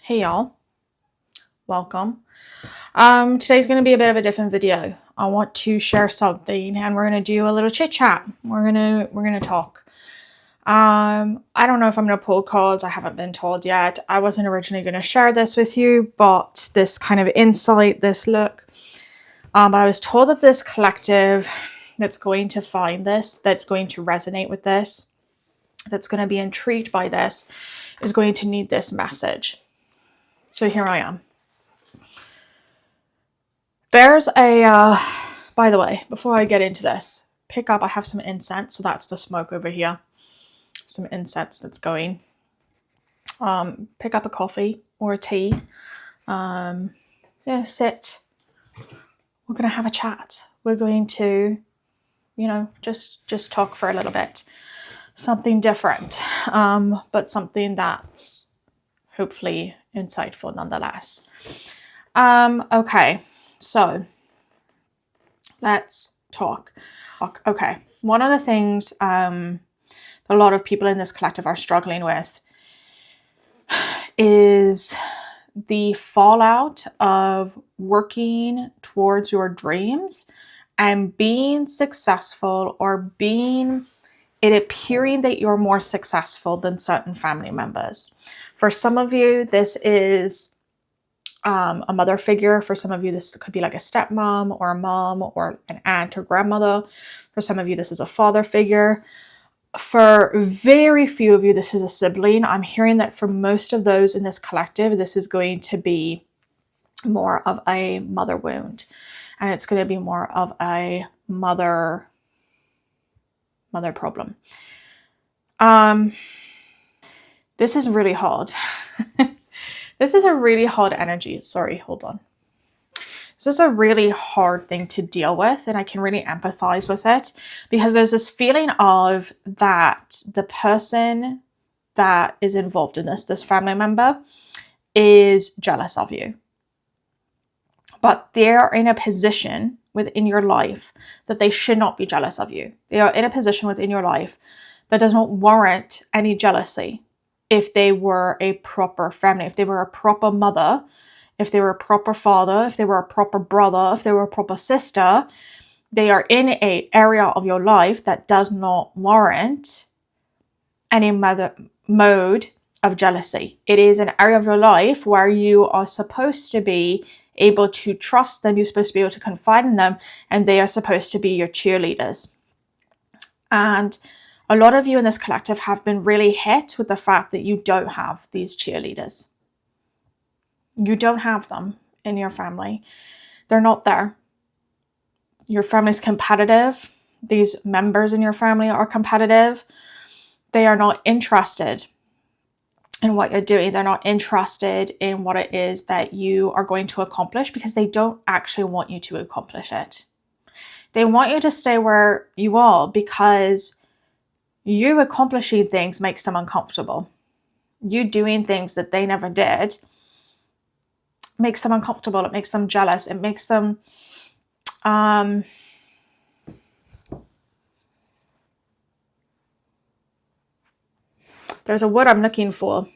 Hey y'all, welcome. Today's going to be a bit of a different video. I want to share something, and we're going to do a little chit chat. We're gonna talk. I don't know if I'm going to pull cards. I haven't been told yet. I wasn't originally going to share this with you, but this kind of insight, this look. But I was told that this collective that's going to find this, that's going to resonate with this, that's going to be intrigued by this, is going to need this message. So here I am. There's a, by the way, before I get into this, I have some incense, so that's the smoke over here. Some incense that's going. Pick up a coffee or a tea. Sit. We're going to have a chat. We're going to, just talk for a little bit. Something different, but something that's hopefully insightful nonetheless. Okay, so let's talk. Okay, one of the things a lot of people in this collective are struggling with is the fallout of working towards your dreams and being successful, or it appearing that you're more successful than certain family members. For some of you, this is a mother figure. For some of you, this could be like a stepmom or a mom or an aunt or grandmother. For some of you, this is a father figure. For very few of you, this is a sibling. I'm hearing that for most of those in this collective, this is going to be more of a mother wound. And it's going to be more of a mother problem. This is really hard. This is a really hard energy. Sorry, hold on. This is a really hard thing to deal with, and I can really empathize with it, because there's this feeling of that the person that is involved in this family member, is jealous of you. But they're in a position within your life that they should not be jealous of you. They are in a position within your life that does not warrant any jealousy. If they were a proper family, if they were a proper mother, if they were a proper father, if they were a proper brother, if they were a proper sister, they are in an area of your life that does not warrant any mode of jealousy. It is an area of your life where you are supposed to be able to trust them, you're supposed to be able to confide in them, and they are supposed to be your cheerleaders. And a lot of you in this collective have been really hit with the fact that you don't have these cheerleaders. You don't have them in your family. They're not there. Your family's competitive. These members in your family are competitive. They are not interested in what you're doing. They're not interested in what it is that you are going to accomplish, because they don't actually want you to accomplish it. They want you to stay where you are, because you accomplishing things makes them uncomfortable. You doing things that they never did makes them uncomfortable. It makes them jealous. It makes them there's a word I'm looking for,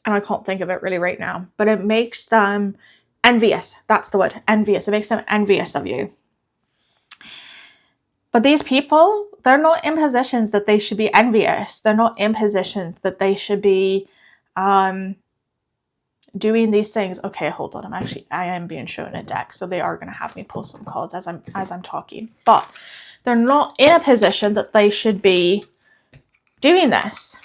and I can't think of it really right now, but it makes them envious. That's the word, envious. It makes them envious of you. But these people, they're not in positions that they should be envious. They're not in positions that they should be doing these things. Okay, hold on. I am being shown a deck, so they are going to have me pull some cards as I'm talking. But they're not in a position that they should be doing this,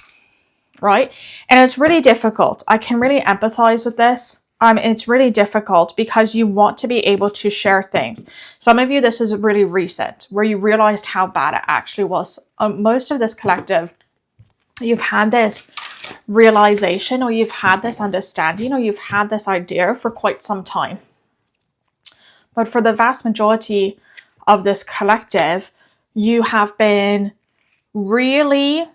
right? And it's really difficult. I can really empathize with this. It's really difficult because you want to be able to share things. Some of you, this is really recent, where you realized how bad it actually was. Most of this collective, you've had this realization, or you've had this understanding, or you've had this idea for quite some time. But for the vast majority of this collective, you have been really,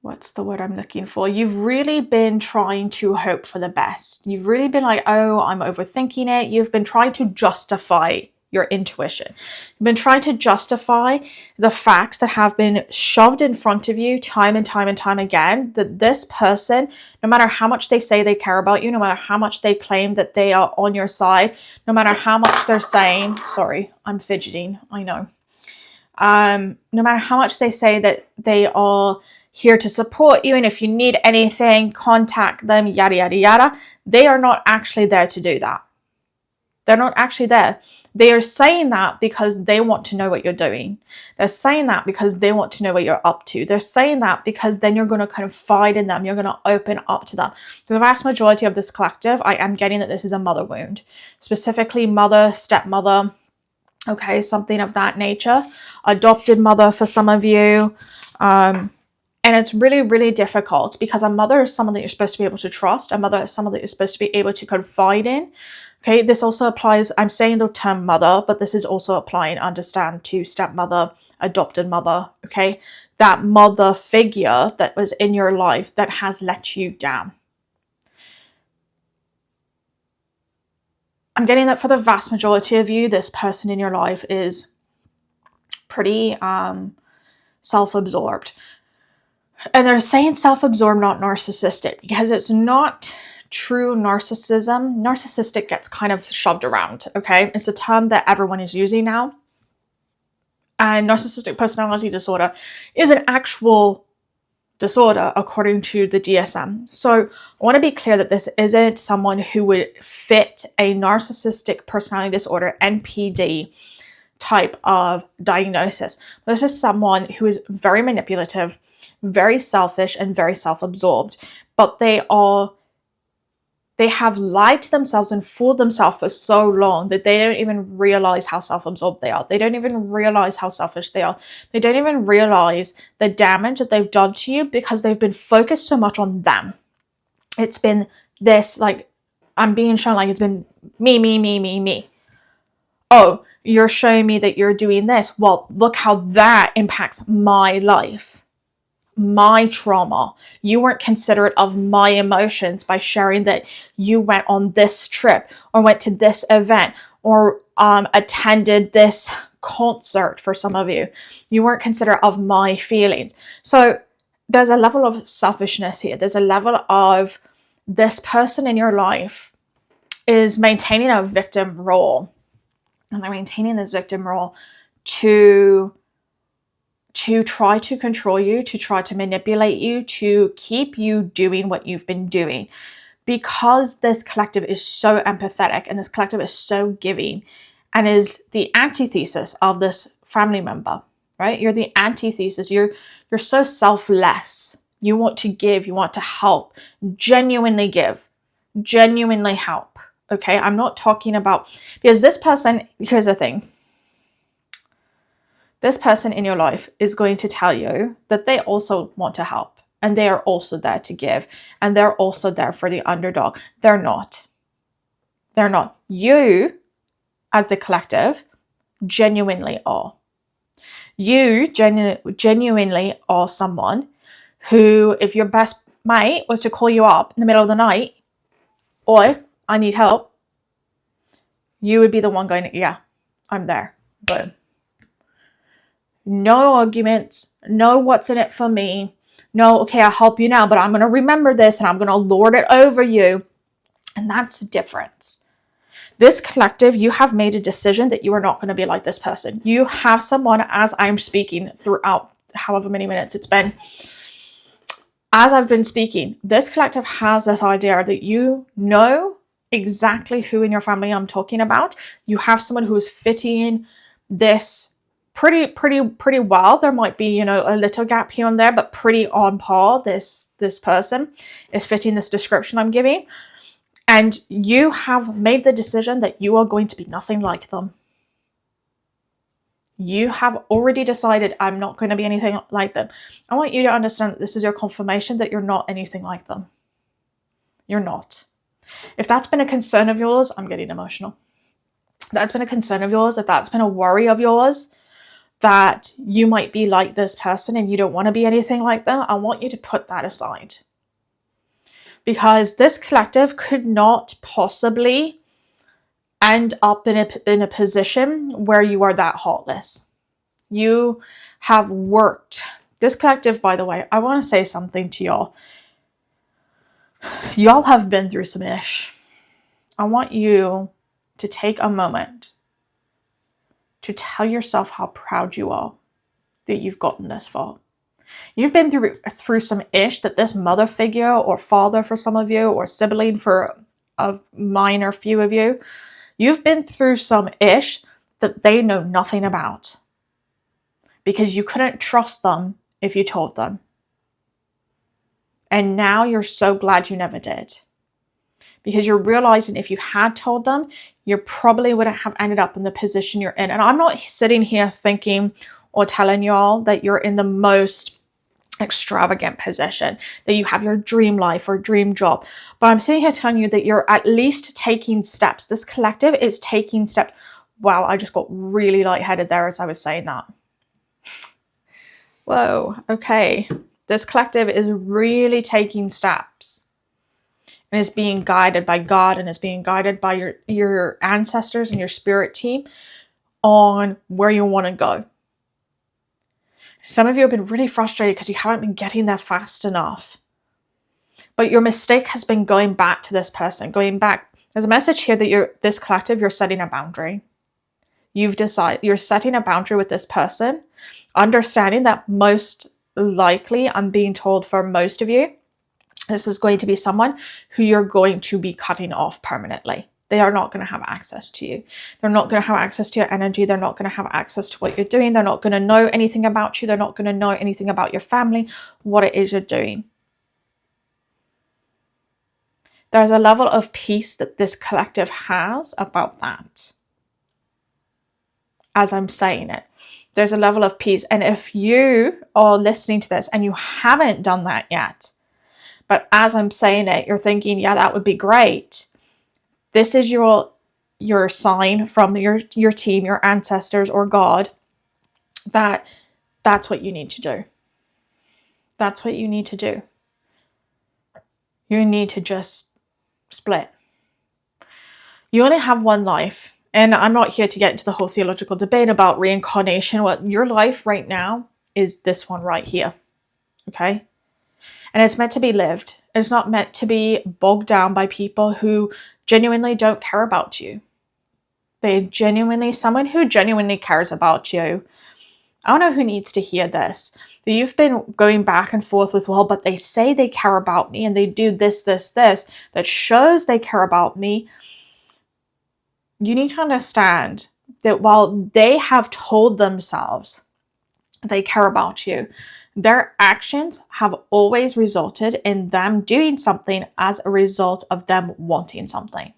what's the word I'm looking for? You've really been trying to hope for the best. You've really been like, oh, I'm overthinking it. You've been trying to justify your intuition. You've been trying to justify the facts that have been shoved in front of you time and time and time again, that this person, no matter how much they say they care about you, no matter how much they claim that they are on your side, no matter how much they're saying, sorry, I'm fidgeting, I know. No matter how much they say that they are here to support you, and if you need anything, contact them, yada, yada, yada, they are not actually there to do that. They're not actually there. They are saying that because they want to know what you're doing. They're saying that because they want to know what you're up to. They're saying that because then you're going to confide in them. You're going to open up to them. The vast majority of this collective, I am getting that this is a mother wound. Specifically mother, stepmother, okay, something of that nature. Adopted mother for some of you. And it's really, really difficult because a mother is someone that you're supposed to be able to trust. A mother is someone that you're supposed to be able to confide in. Okay, this also applies, I'm saying the term mother, but this is also applying, understand, to stepmother, adopted mother, okay? That mother figure that was in your life that has let you down. I'm getting that for the vast majority of you, this person in your life is pretty self-absorbed. And they're saying self-absorbed, not narcissistic, because it's not true narcissism. Narcissistic gets kind of shoved around, okay? It's a term that everyone is using now. And narcissistic personality disorder is an actual disorder according to the DSM. So I want to be clear that this isn't someone who would fit a narcissistic personality disorder, NPD, type of diagnosis. This is someone who is very manipulative, very selfish, and very self-absorbed. But they have lied to themselves and fooled themselves for so long that they don't even realize how self-absorbed they are. They don't even realize how selfish they are. They don't even realize the damage that they've done to you because they've been focused so much on them. It's been this, like, I'm being shown like it's been me, me, me, me, me. Oh, you're showing me that you're doing this. Well, look how that impacts my life. My trauma. You weren't considerate of my emotions by sharing that you went on this trip or went to this event or attended this concert for some of you. You weren't considerate of my feelings. So there's a level of selfishness here. There's a level of this person in your life is maintaining a victim role. And they're maintaining this victim role to try to control you, to try to manipulate you, to keep you doing what you've been doing. Because this collective is so empathetic and this collective is so giving and is the antithesis of this family member, right? You're the antithesis. You're so selfless. You want to give, you want to help, genuinely give, genuinely help. Okay, I'm not talking about, because this person, here's the thing. This person in your life is going to tell you that they also want to help and they are also there to give and they're also there for the underdog. They're not. They're not. You, as the collective, genuinely are. You genuinely are someone who, if your best mate was to call you up in the middle of the night, "Oi, I need help," you would be the one going, "Yeah, I'm there." Boom. No arguments, no what's in it for me, no, okay, I'll help you now, but I'm going to remember this and I'm going to lord it over you. And that's the difference. This collective, you have made a decision that you are not going to be like this person. You have someone, as I'm speaking throughout however many minutes it's been, as I've been speaking, this collective has this idea that you know exactly who in your family I'm talking about. You have someone who is fitting this pretty well. There might be, a little gap here and there, but pretty on par. This person is fitting this description I'm giving. And you have made the decision that you are going to be nothing like them. You have already decided, I'm not going to be anything like them. I want you to understand that this is your confirmation that you're not anything like them. You're not. If that's been a concern of yours, I'm getting emotional. If that's been a concern of yours, if that's been a worry of yours, that you might be like this person and you don't want to be anything like them, I want you to put that aside. Because this collective could not possibly end up in a position where you are that heartless. You have worked. This collective, by the way, I want to say something to y'all. Y'all have been through some ish. I want you to take a moment to tell yourself how proud you are that you've gotten this far. You've been through some ish that this mother figure or father for some of you, or sibling for a minor few of you, you've been through some ish that they know nothing about because you couldn't trust them if you told them. And now you're so glad you never did, because you're realizing if you had told them, you probably wouldn't have ended up in the position you're in. And I'm not sitting here thinking or telling y'all that you're in the most extravagant position, that you have your dream life or dream job. But I'm sitting here telling you that you're at least taking steps. This collective is taking steps. Wow, I just got really lightheaded there as I was saying that. Whoa, okay. This collective is really taking steps and is being guided by God and is being guided by your ancestors and your spirit team on where you want to go. Some of you have been really frustrated because you haven't been getting there fast enough. But your mistake has been going back to this person, going back. There's a message here that this collective, you're setting a boundary. You've decided you're setting a boundary with this person, understanding that most likely, I'm being told for most of you, this is going to be someone who you're going to be cutting off permanently. They are not going to have access to you. They're not going to have access to your energy. They're not going to have access to what you're doing. They're not going to know anything about you. They're not going to know anything about your family, what it is you're doing. There's a level of peace that this collective has about that. As I'm saying it, there's a level of peace. And if you are listening to this and you haven't done that yet, but as I'm saying it, you're thinking, yeah, that would be great. This is your sign from your team, your ancestors, or God, that's what you need to do. That's what you need to do. You need to just split. You only have one life. And I'm not here to get into the whole theological debate about reincarnation. What your life right now is this one right here. Okay? And it's meant to be lived. It's not meant to be bogged down by people who genuinely don't care about you. Someone who genuinely cares about you. I don't know who needs to hear this. That you've been going back and forth with, well, but they say they care about me and they do this, that shows they care about me. You need to understand that while they have told themselves they care about you, their actions have always resulted in them doing something as a result of them wanting something.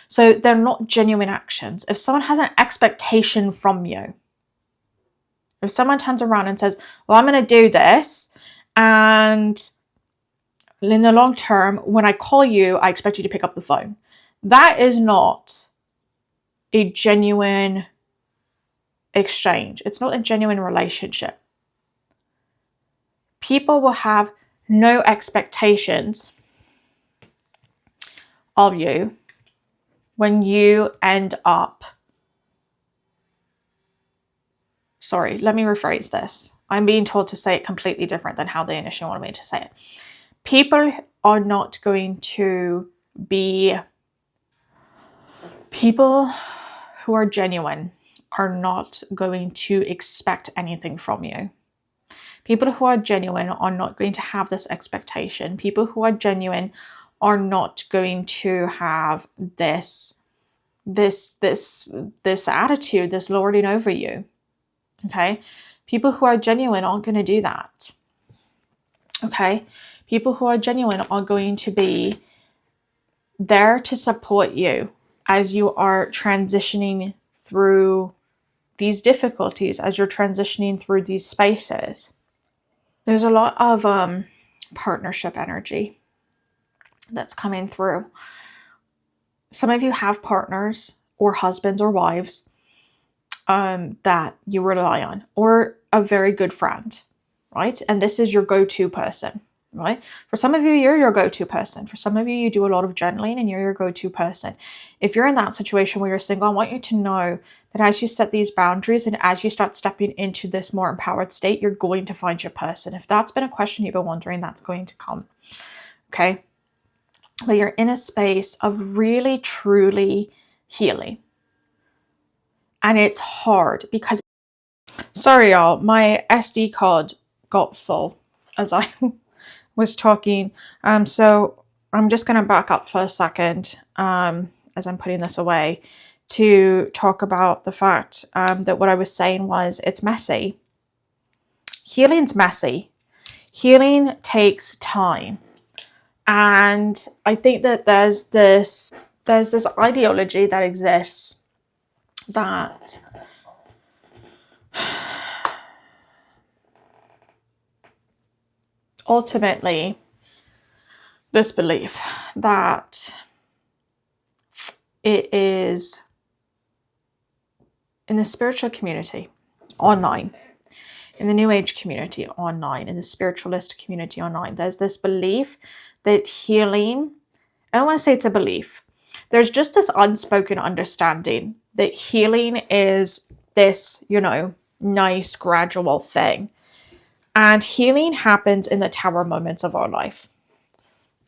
So they're not genuine actions. If someone has an expectation from you, if someone turns around and says, well, I'm going to do this, and in the long term, when I call you, I expect you to pick up the phone. That is not a genuine exchange. It's not a genuine relationship. People will have no expectations of you when you end up... Sorry, let me rephrase this. I'm being told to say it completely different than how they initially wanted me to say it. People are not going to be... People who are genuine are not going to expect anything from you. People who are genuine are not going to have this expectation. People who are genuine are not going to have this attitude, this lording over you. Okay? People who are genuine aren't going to do that. Okay? People who are genuine are going to be there to support you as you are transitioning through these difficulties, as you're transitioning through these spaces. There's a lot of partnership energy that's coming through. Some of you have partners or husbands or wives that you rely on, or a very good friend, right? And this is your go-to person, right? For some of you, you're your go-to person. For some of you, you do a lot of journaling and you're your go-to person. If you're in that situation where you're single, I want you to know that as you set these boundaries and as you start stepping into this more empowered state, you're going to find your person. If that's been a question you've been wondering, that's going to come, okay? But you're in a space of really, truly healing. And it's hard because, sorry y'all, my SD card got full as I was talking. So I'm just going to back up for a second as I'm putting this away to talk about the fact that what I was saying was it's messy. Healing's messy. Healing takes time. And I think that there's this ideology that exists that ultimately this belief that it is in the spiritual community online, in the New Age community online, in the spiritualist community online, there's this belief that healing, I don't want to say it's a belief, there's just this unspoken understanding that healing is this, nice gradual thing. And healing happens in the tower moments of our life.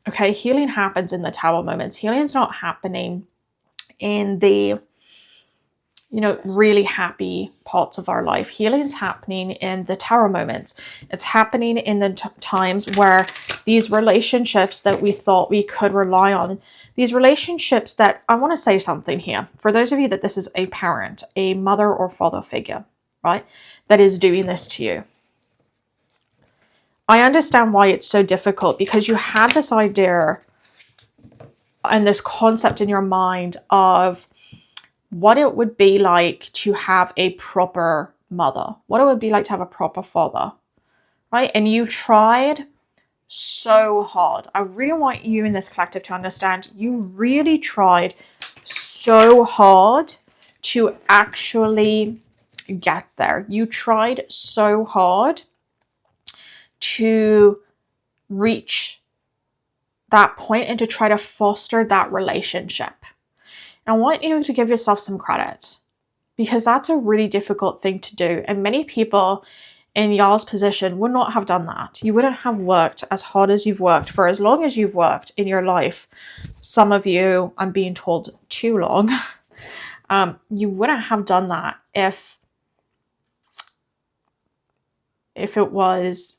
Okay, healing happens in the tower moments. Healing's not happening in the, really happy parts of our life. Healing's happening in the tower moments. It's happening in the times where these relationships that we thought we could rely on, these relationships that, I want to say something here. For those of you that this is a parent, a mother or father figure, right, that is doing this to you. I understand why it's so difficult, because you have this idea and this concept in your mind of what it would be like to have a proper mother, what it would be like to have a proper father, right? And you tried so hard. I really want you in this collective to understand you really tried so hard to actually get there. You tried so hard to reach that point and to try to foster that relationship. And I want you to give yourself some credit, because that's a really difficult thing to do. And many people in y'all's position would not have done that. You wouldn't have worked as hard as you've worked for as long as you've worked in your life. Some of you, I'm being told, too long. You wouldn't have done that if it was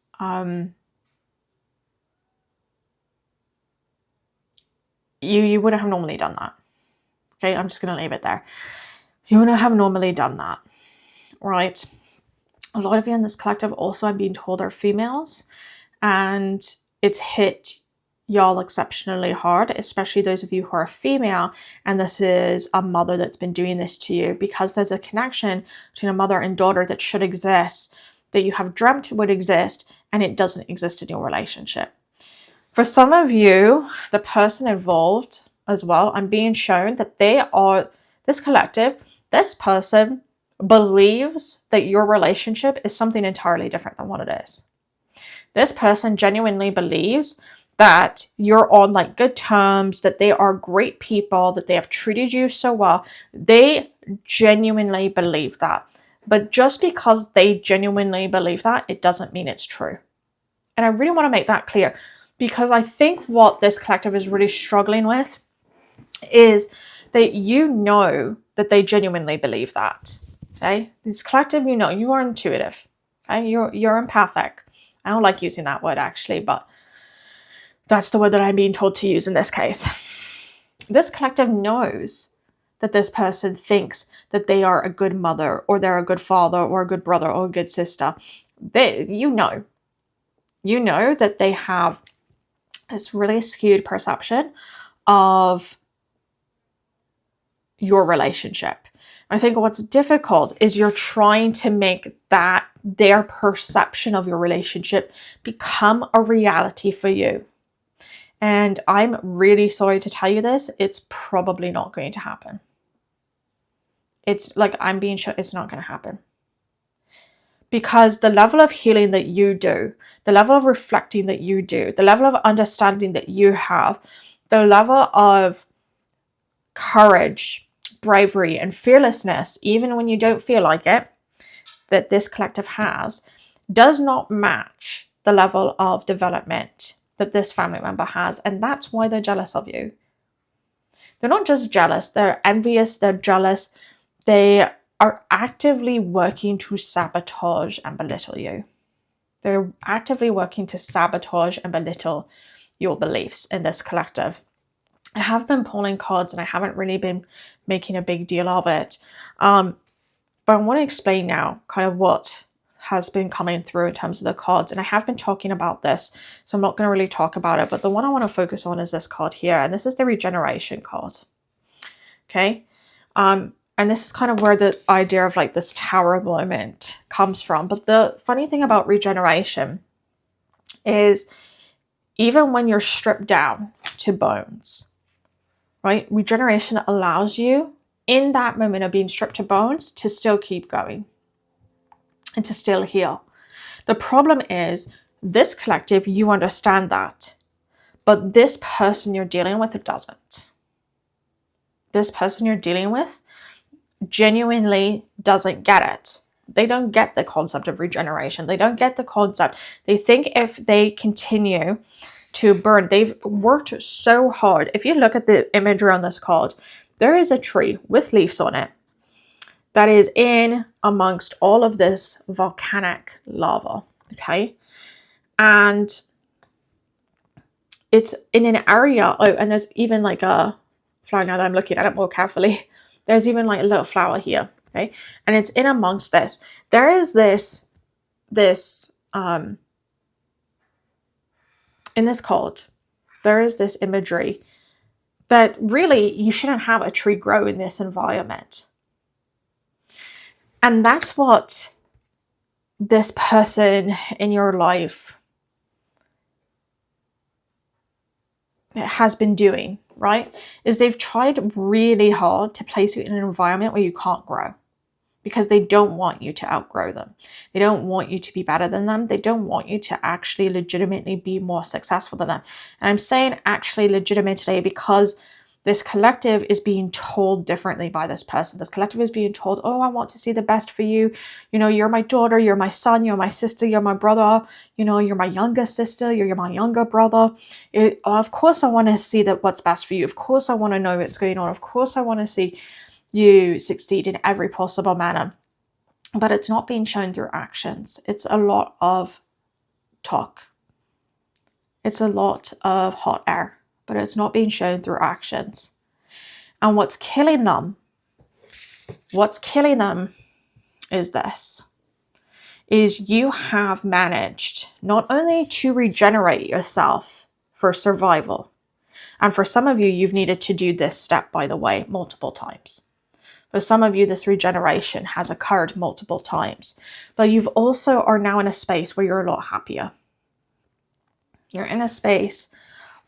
you wouldn't have normally done that. Okay, I'm just going to leave it there. You wouldn't have normally done that, right? A lot of you in this collective also, I'm being told, are females, and it's hit y'all exceptionally hard, especially those of you who are female, and this is a mother that's been doing this to you, because there's a connection between a mother and daughter that should exist, that you have dreamt would exist, and it doesn't exist in your relationship. For some of you, the person involved as well, I'm being shown that they are, this collective, this person believes that your relationship is something entirely different than what it is. This person genuinely believes that you're on like good terms, that they are great people, that they have treated you so well. They genuinely believe that. But just because they genuinely believe that, it doesn't mean it's true. And I really want to make that clear, because I think what this collective is really struggling with is that that they genuinely believe that. Okay, this collective, you are intuitive. Okay, you're empathic. I don't like using that word actually, but that's the word that I'm being told to use in this case. This collective knows that this person thinks that they are a good mother, or they're a good father, or a good brother, or a good sister. You know that they have this really skewed perception of your relationship. I think what's difficult is you're trying to make that their perception of your relationship become a reality for you. And I'm really sorry to tell you this, it's probably not going to happen. It's like, I'm being sure it's not going to happen. because the level of healing that you do, the level of reflecting that you do, the level of understanding that you have, the level of courage, bravery, and fearlessness, even when you don't feel like it, that this collective has, does not match the level of development that this family member has. And that's why they're jealous of you. They're not just jealous, they're envious, they're jealous. They are actively working to sabotage and belittle you. They're actively working to sabotage and belittle your beliefs in this collective. I have been pulling cards and I haven't really been making a big deal of it. But I want to explain now kind of what has been coming through in terms of the cards. And I have been talking about this, so I'm not going to really talk about it. But the one I want to focus on is this card here. And this is the regeneration card. Okay. And this is kind of where the idea of like this tower moment comes from. But the funny thing about regeneration is even when you're stripped down to bones, right? Regeneration allows you in that moment of being stripped to bones to still keep going and to still heal. The problem is this collective, you understand that, but this person you're dealing with, doesn't. This person you're dealing with genuinely doesn't get it. They don't get the concept of regeneration. They don't get the concept. They think if they continue to burn, they've worked so hard. If you look at the imagery on this card, there is a tree with leaves on it that is in amongst all of this volcanic lava, okay? And it's in an area, oh, and there's even like a flower now that I'm looking at it more carefully. There's even like a little flower here, okay? And it's in amongst this. There is this in this card, there is this imagery that really you shouldn't have a tree grow in this environment. And that's what this person in your life has been doing, right? Is they've tried really hard to place you in an environment where you can't grow because they don't want you to outgrow them. They don't want you to be better than them. They don't want you to actually legitimately be more successful than them. And I'm saying actually legitimately because this collective is being told differently by this person. This collective is being told, oh, I want to see the best for you. You know, you're my daughter, you're my son, you're my sister, you're my brother. You know, you're my younger sister, you're my younger brother. Of course I want to see that what's best for you. Of course I want to know what's going on. Of course I want to see you succeed in every possible manner. But it's not being shown through actions. It's a lot of talk. It's a lot of hot air. But it's not being shown through actions. And what's killing them is this, is you have managed not only to regenerate yourself for survival, and for some of you, you've needed to do this step, by the way, multiple times. For some of you, this regeneration has occurred multiple times, but you've also are now in a space where you're a lot happier. You're in a space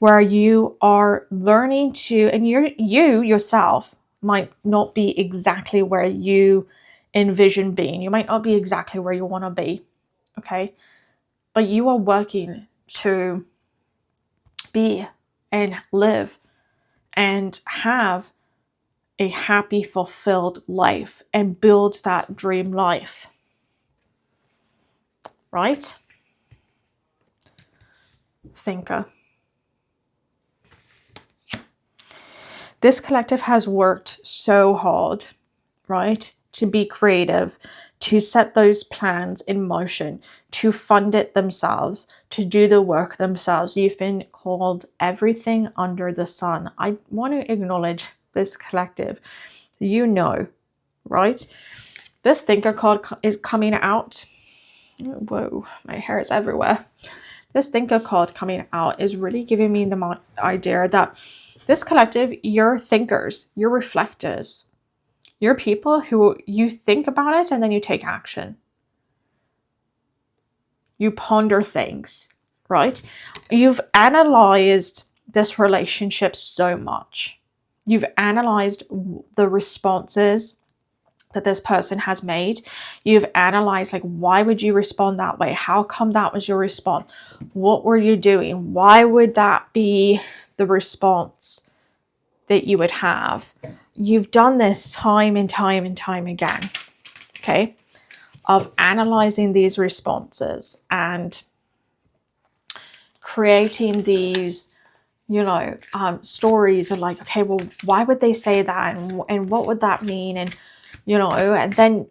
where you are learning to, and you yourself might not be exactly where you envision being. You might not be exactly where you want to be, okay? But you are working to be and live and have a happy, fulfilled life and build that dream life, right? Thinker. This collective has worked so hard, right, to be creative, to set those plans in motion, to fund it themselves, to do the work themselves. You've been called everything under the sun. I want to acknowledge this collective. You know, right? This thinker card is coming out. Whoa, my hair is everywhere. This thinker card coming out is really giving me the idea that this collective, you're thinkers, you're reflectors. You're people who you think about it and then you take action. You ponder things, right? You've analyzed this relationship so much. You've analyzed the responses that this person has made. You've analyzed, like, why would you respond that way? How come that was your response? What were you doing? Why would that be the response that you would have? You've done this time and time and time again, okay, of analyzing these responses and creating these, stories of like, okay, well, why would they say that? And what would that mean? And, and then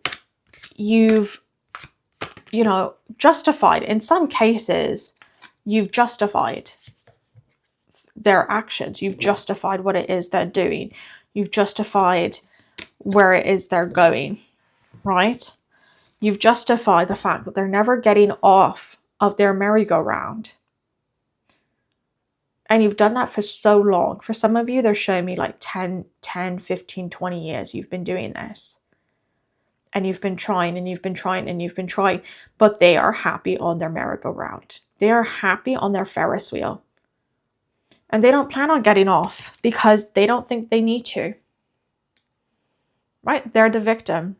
you've, justified, in some cases, you've justified their actions. You've justified what it is they're doing. You've justified where it is they're going, right? You've justified the fact that they're never getting off of their merry-go-round. And you've done that for so long. For some of you, they're showing me like 10, 15, 20 years you've been doing this. And you've been trying and you've been trying and you've been trying. But they are happy on their merry-go-round. They are happy on their Ferris wheel. And they don't plan on getting off because they don't think they need to. Right? They're the victim.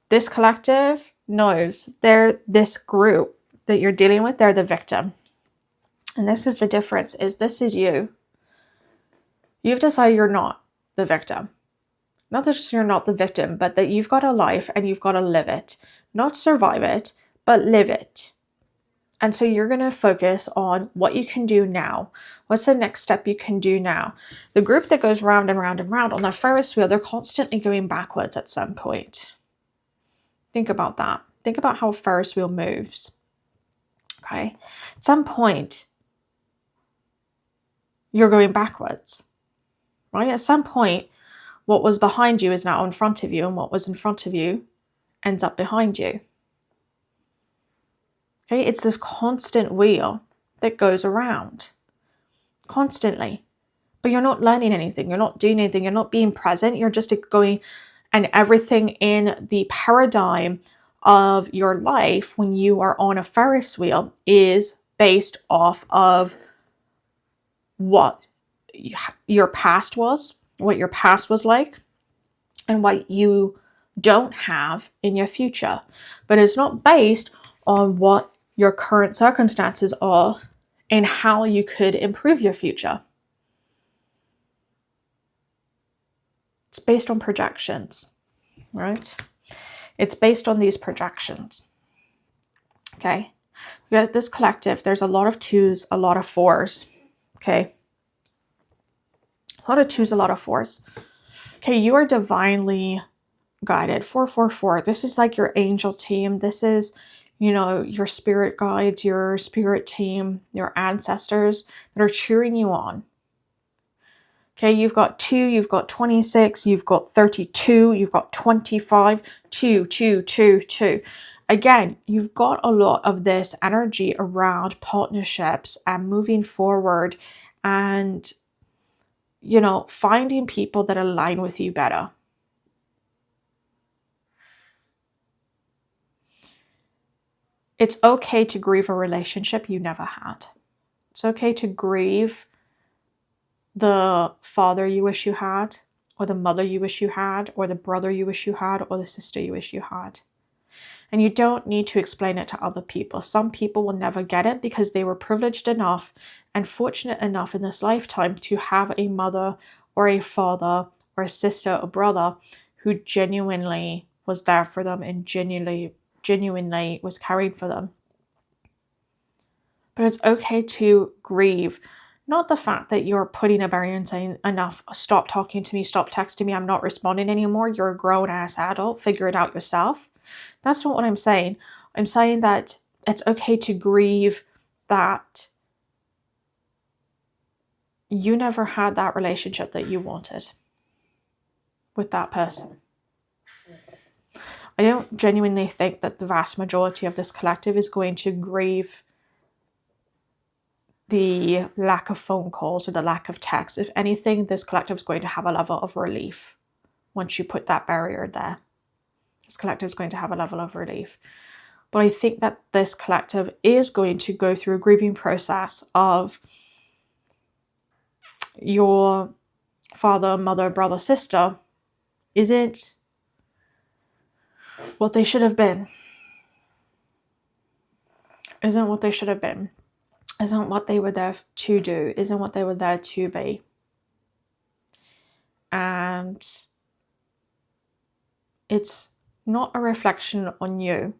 This collective knows this group that you're dealing with, they're the victim. And this is the difference, is this is you. You've decided you're not the victim. Not that just you're not the victim, but that you've got a life and you've got to live it. Not survive it, but live it. And so you're going to focus on what you can do now. What's the next step you can do now? The group that goes round and round and round on the Ferris wheel, they're constantly going backwards at some point. Think about that. Think about how a Ferris wheel moves. Okay? At some point, you're going backwards. Right? At some point, what was behind you is now in front of you, and what was in front of you ends up behind you. Okay? It's this constant wheel that goes around. Constantly. But you're not learning anything. You're not doing anything. You're not being present. You're just going, and everything in the paradigm of your life when you are on a Ferris wheel is based off of what your past was, what your past was like, and what you don't have in your future. But it's not based on what your current circumstances are and how you could improve your future. It's based on projections, right? It's based on these projections. Okay? You got this collective, there's a lot of 2s, a lot of 4s. Okay? A lot of 2s, a lot of 4s. Okay, you are divinely guided. 444. This is like your angel team. This is, your spirit guides, your spirit team, your ancestors that are cheering you on. Okay, you've got 2, you've got 26, you've got 32, you've got 25, 2, 2, 2, 2. Again, you've got a lot of this energy around partnerships and moving forward and, finding people that align with you better. It's okay to grieve a relationship you never had. It's okay to grieve the father you wish you had, or the mother you wish you had, or the brother you wish you had, or the sister you wish you had. And you don't need to explain it to other people. Some people will never get it because they were privileged enough and fortunate enough in this lifetime to have a mother or a father or a sister or brother who genuinely was there for them and genuinely was caring for them. But it's okay to grieve, not the fact that you're putting a barrier and saying, enough, stop talking to me, stop texting me, I'm not responding anymore, you're a grown-ass adult, figure it out yourself. That's not what I'm saying. I'm saying that it's okay to grieve that you never had that relationship that you wanted with that person. I don't genuinely think that the vast majority of this collective is going to grieve the lack of phone calls or the lack of text. If anything, this collective is going to have a level of relief once you put that barrier there. This collective is going to have a level of relief. But I think that this collective is going to go through a grieving process of your father, mother, brother, sister isn't what they should have been. Isn't what they should have been. Isn't what they were there to do. Isn't what they were there to be. And it's not a reflection on you.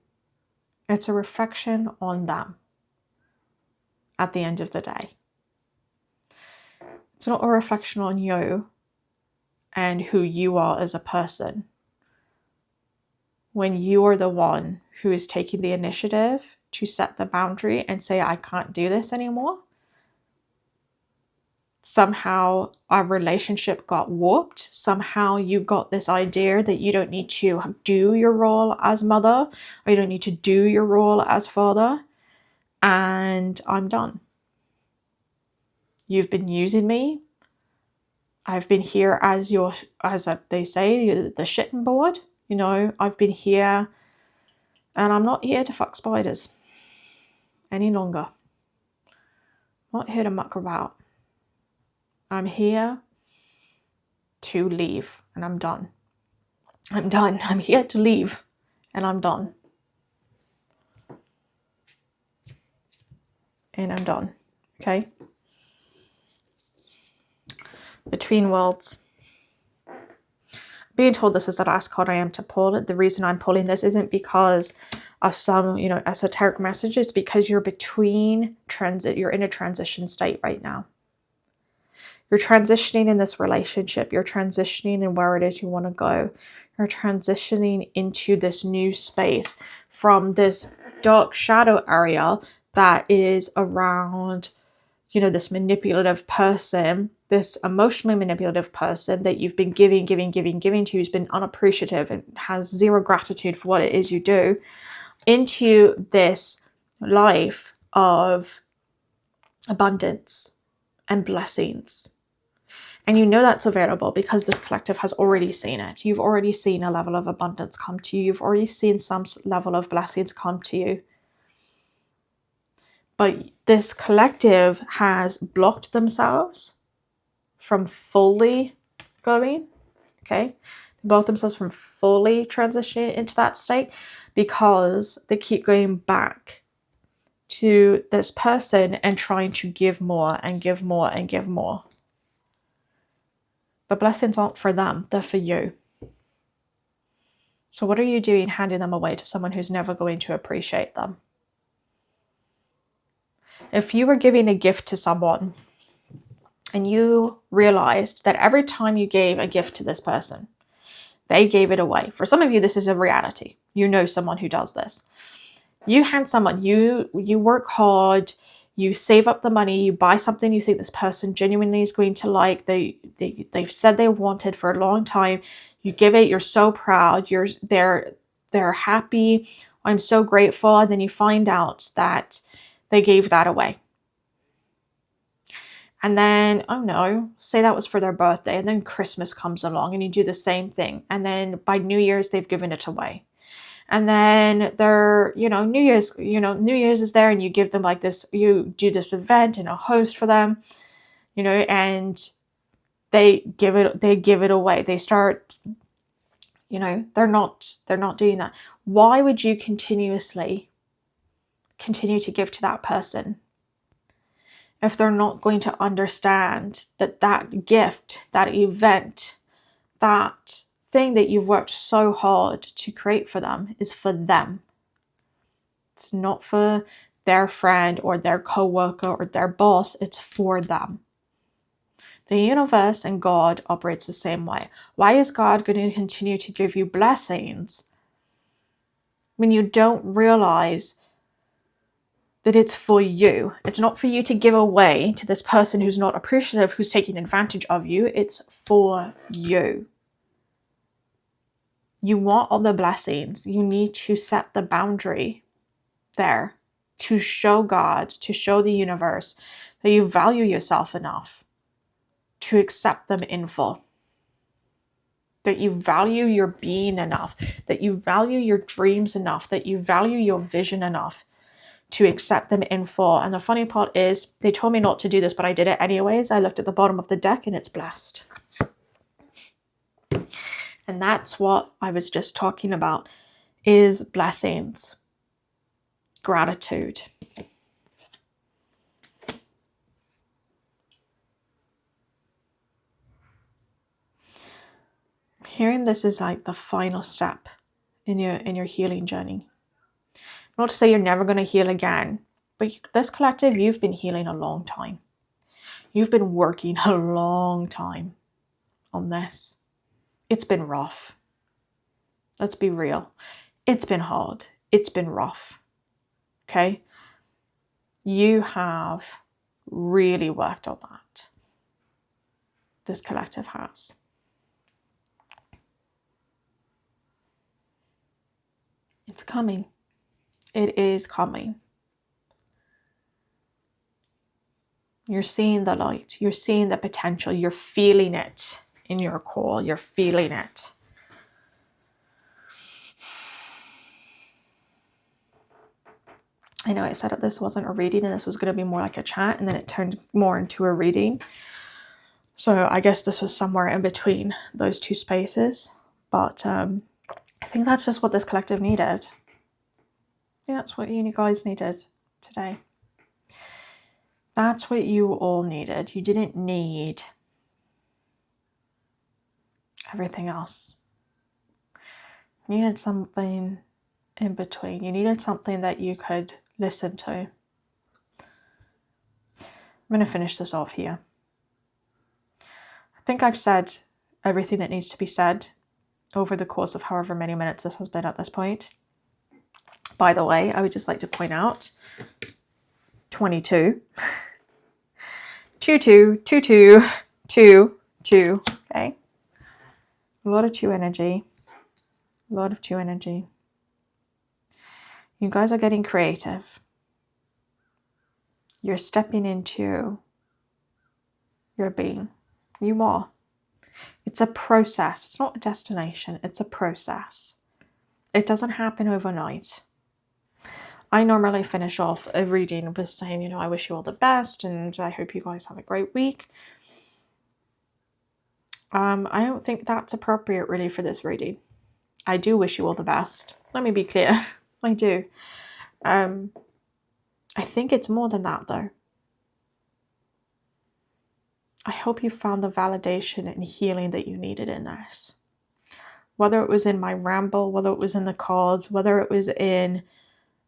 It's a reflection on them at the end of the day. It's not a reflection on you and who you are as a person. When you are the one who is taking the initiative to set the boundary and say, I can't do this anymore. Somehow our relationship got warped. Somehow you got this idea that you don't need to do your role as mother, or you don't need to do your role as father. And I'm done. You've been using me. I've been here as they say, the shitting board. You know, I've been here, and I'm not here to fuck spiders any longer. I'm not here to muck about. I'm here to leave, and I'm done. I'm done. I'm here to leave, and I'm done. And I'm done. Okay? Between worlds. Being told this is the last card I am to pull. The reason I'm pulling this isn't because of some, esoteric message. It's because you're between transit. You're in a transition state right now. You're transitioning in this relationship. You're transitioning in where it is you want to go. You're transitioning into this new space from this dark shadow area that is around, this manipulative person, this emotionally manipulative person that you've been giving to, who's been unappreciative and has zero gratitude for what it is you do, into this life of abundance and blessings. And that's available because this collective has already seen it. You've already seen a level of abundance come to you. You've already seen some level of blessings come to you. But this collective has blocked themselves from fully going, okay? They blocked themselves from fully transitioning into that state because they keep going back to this person and trying to give more and give more and give more. The blessings aren't for them, they're for you. So what are you doing handing them away to someone who's never going to appreciate them? If you were giving a gift to someone and you realized that every time you gave a gift to this person, they gave it away. For some of you, this is a reality. You know someone who does this. You hand someone, you work hard, you save up the money, you buy something you think this person genuinely is going to like, they've said they wanted for a long time, you give it, you're so proud, they're happy, I'm so grateful, and then you find out that they gave that away. And then, oh no, say that was for their birthday, and then Christmas comes along and you do the same thing. And then by New Year's, they've given it away. And then they're, New Year's is there and you give them like this, you do this event and a host for them, and they give it away. They start, they're not doing that. Why would you continue to give to that person if they're not going to understand that gift, that event, that thing that you've worked so hard to create for them is for them? It's not for their friend or their coworker or their boss. It's for them. The universe and God operates the same way. Why is God going to continue to give you blessings when you don't realize that it's for you? It's not for you to give away to this person who's not appreciative, who's taking advantage of you. It's for you. You want all the blessings. You need to set the boundary there to show God, to show the universe that you value yourself enough to accept them in full. That you value your being enough, that you value your dreams enough, that you value your vision enough to accept them in full. And the funny part is, they told me not to do this, but I did it anyways. I looked at the bottom of the deck and it's blessed. And that's what I was just talking about. is blessings, gratitude. Hearing this is like the final step in your healing journey. Not to say you're never going to heal again, but this collective, you've been healing a long time. You've been working a long time on this. It's been rough. Let's be real. It's been hard. It's been rough. Okay? You have really worked on that. This collective has. It's coming. It is coming. You're seeing the light. You're seeing the potential. You're feeling it in your core. You're feeling it. I know I said that this wasn't a reading and this was going to be more like a chat, and then it turned more into a reading. So I guess this was somewhere in between those two spaces. But I think that's just what this collective needed. Yeah, that's what you guys needed today. That's what you all needed. You didn't need everything else. You needed something in between. You needed something that you could listen to. I'm going to finish this off here. I think I've said everything that needs to be said over the course of however many minutes this has been at this point. By the way, I would just like to point out 22. 22, 22, 2, 2. Okay. A lot of 2 energy. A lot of 2 energy. You guys are getting creative. You're stepping into your being. You are. It's a process. It's not a destination. It's a process. It doesn't happen overnight. I normally finish off a reading with saying, I wish you all the best and I hope you guys have a great week. I don't think that's appropriate really for this reading. I do wish you all the best. Let me be clear. I do. I think it's more than that though. I hope you found the validation and healing that you needed in this. Whether it was in my ramble, whether it was in the cards, whether it was in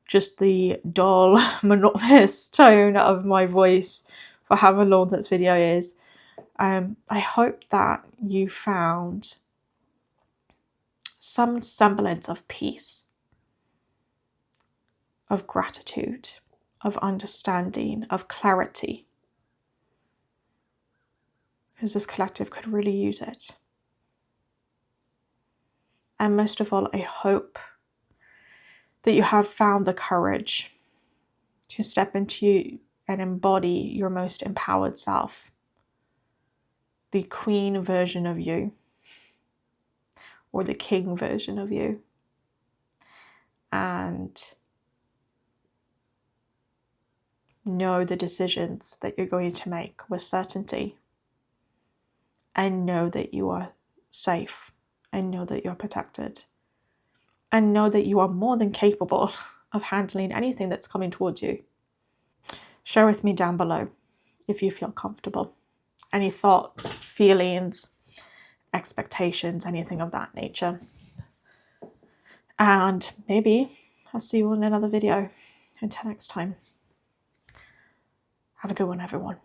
just the dull, monotonous tone of my voice for however long this video is. I hope that you found some semblance of peace, of gratitude, of understanding, of clarity. Because this collective could really use it. And most of all, I hope that you have found the courage to step into and embody your most empowered self, the queen version of you, or the king version of you, and know the decisions that you're going to make with certainty, and know that you are safe, and know that you're protected, and know that you are more than capable of handling anything that's coming towards you. Share with me down below if you feel comfortable. Any thoughts, feelings, expectations, anything of that nature. And maybe I'll see you in another video. Until next time. Have a good one, everyone.